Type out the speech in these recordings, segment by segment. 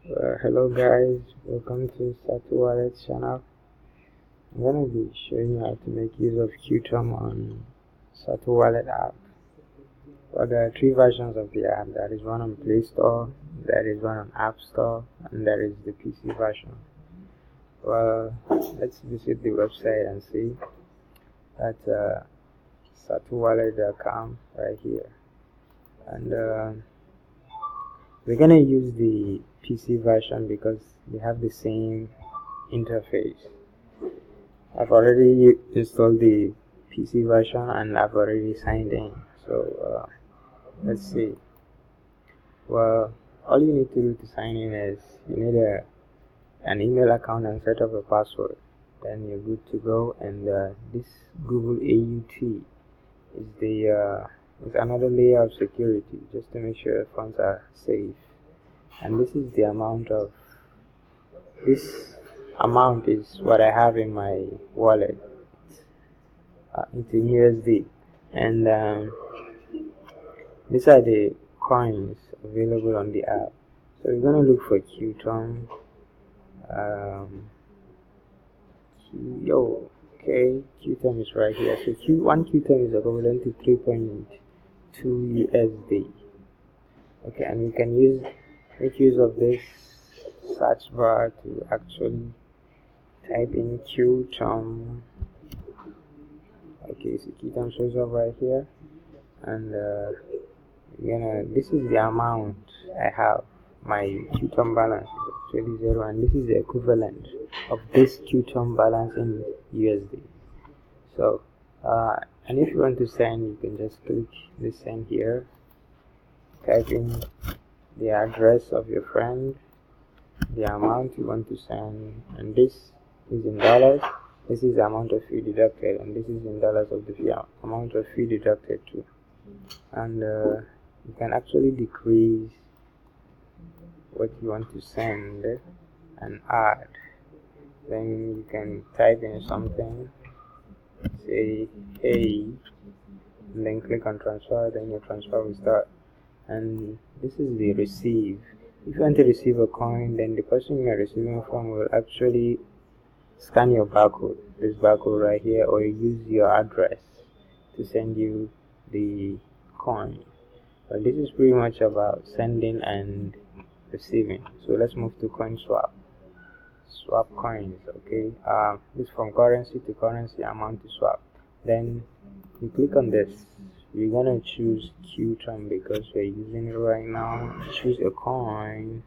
Hello guys, welcome to SatoWallet channel. I'm gonna be showing you how to make use of QTUM on SatoWallet app. Well, there are three versions of the app. There is one on Play Store, there is one on App Store, and there is the PC version. Well, let's visit the website and see. That's SatoWallet.com right here, and we're gonna use the PC version because they have the same interface. I've already installed the PC version and I've already signed in. So let's see. Well, all you need to do to sign in is you need an email account and set up a password. Then you're good to go. And this Google AUT is another layer of security just to make sure your funds are safe. And this is the amount of this amount is what I have in my wallet. It's in USD, and these are the coins available on the app. So we're gonna look for QTUM. Okay, QTUM is right here. So one QTUM is equivalent to 3.2 USD. Okay, and you can make use of this search bar to actually type in QTUM. Okay, so QTUM shows up right here, and this is the amount I have. My QTUM balance is actually 0, and this is the equivalent of this QTUM balance in USD. So and if you want to send, you can just click this send here, type in the address of your friend, the amount you want to send, and this is in dollars. This is the amount of fee deducted, and this is in dollars of the amount of fee deducted too. And you can actually decrease what you want to send and add. Then you can type in something, say hey, and then click on transfer. Then your transfer will start. And this is the receive. If you want to receive a coin, then the person you're receiving from will actually scan your barcode, this barcode right here, or use your address to send you the coin. But this is pretty much about sending and receiving. So let's move to coin swap coins. Okay, this from currency to currency amount to swap. Then you click on this. We're gonna choose QTUM because we're using it right now. Choose a coin.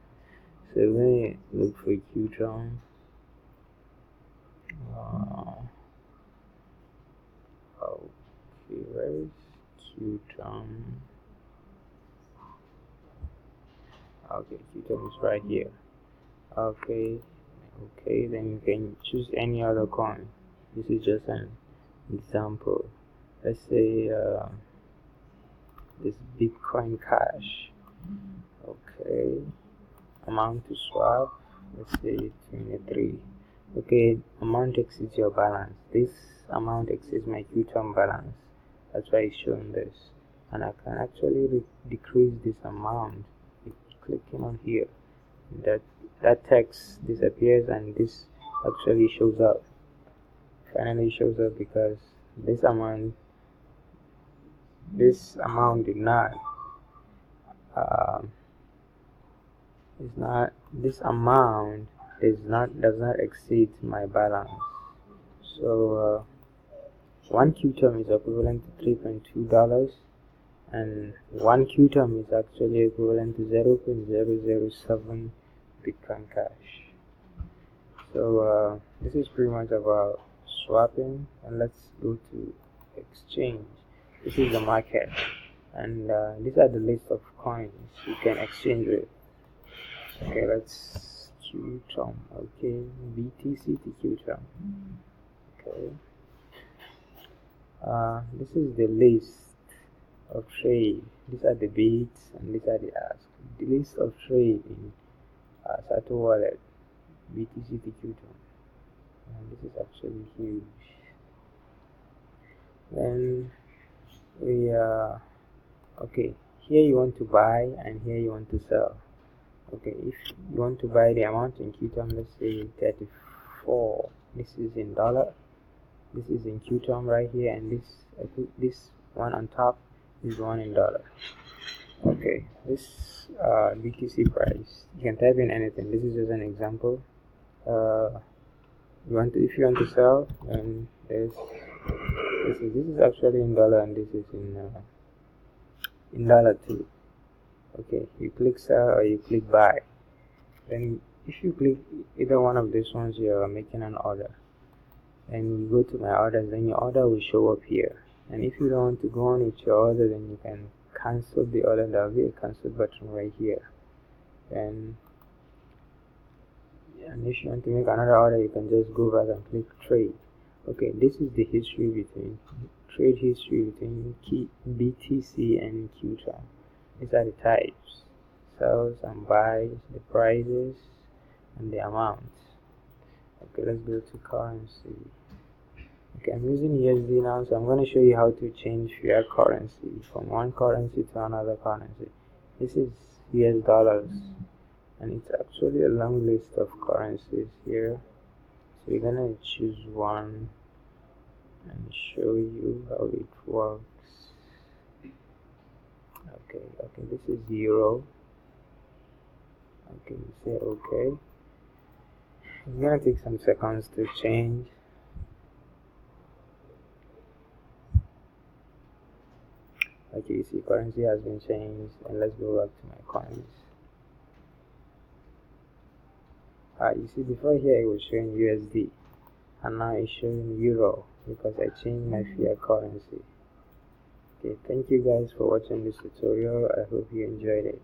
So we're gonna look for QTUM. Okay, where is QTUM? Okay, QTUM is right here. Okay, then you can choose any other coin. This is just an example. Let's say this Bitcoin Cash. Okay, amount to swap, let's say 23. Okay, amount exceeds your balance. This amount exceeds my QTUM balance. That's why it's showing this. And I can actually decrease this amount with clicking on here. That text disappears and this actually shows up. Finally shows up because this amount did not this amount does not exceed my balance. So one QTUM is equivalent to $3.2, and one QTUM is actually equivalent to 0.007 Bitcoin Cash. So this is pretty much about swapping, and let's go to exchange. This is the market, and these are the list of coins you can exchange with. Okay, let's QTUM. Okay, BTC to QTUM. Okay, this is the list of trade. These are the bids and these are the asks. The list of trade in SatoWallet, BTC to QTUM. And this is actually huge. Then we okay, here you want to buy and here you want to sell. Okay, if you want to buy the amount in QTUM, let's say 34, this is in dollar, this is in QTUM right here, and this one on top is one in dollar. Okay, this BTC price, you can type in anything. This is just an example. If you want to sell, then this is actually in dollar, and this is in dollar too. Okay, you click sell or you click buy. Then if you click either one of these ones, you're making an order. And you go to my orders, then your order will show up here. And if you don't want to go on with your order, then you can cancel the order. There will be a cancel button right here. And if you want to make another order, you can just go back and click trade. Okay, this is the trade history between BTC and QTUM. These are the types: sells and buys, the prices, and the amounts. Okay, let's go to currency. Okay, I'm using USD now, so I'm going to show you how to change fiat currency from one currency to another currency. This is US dollars, and it's actually a long list of currencies here. So we're going to choose one and show you how it works. Okay, this is euro. Okay, say okay. It's gonna take some seconds to change. Okay, you see currency has been changed, and let's go back to my coins. You see before here it was showing USD, and now it's showing euro because I changed my fiat currency. Okay, thank you guys for watching this tutorial. I hope you enjoyed it.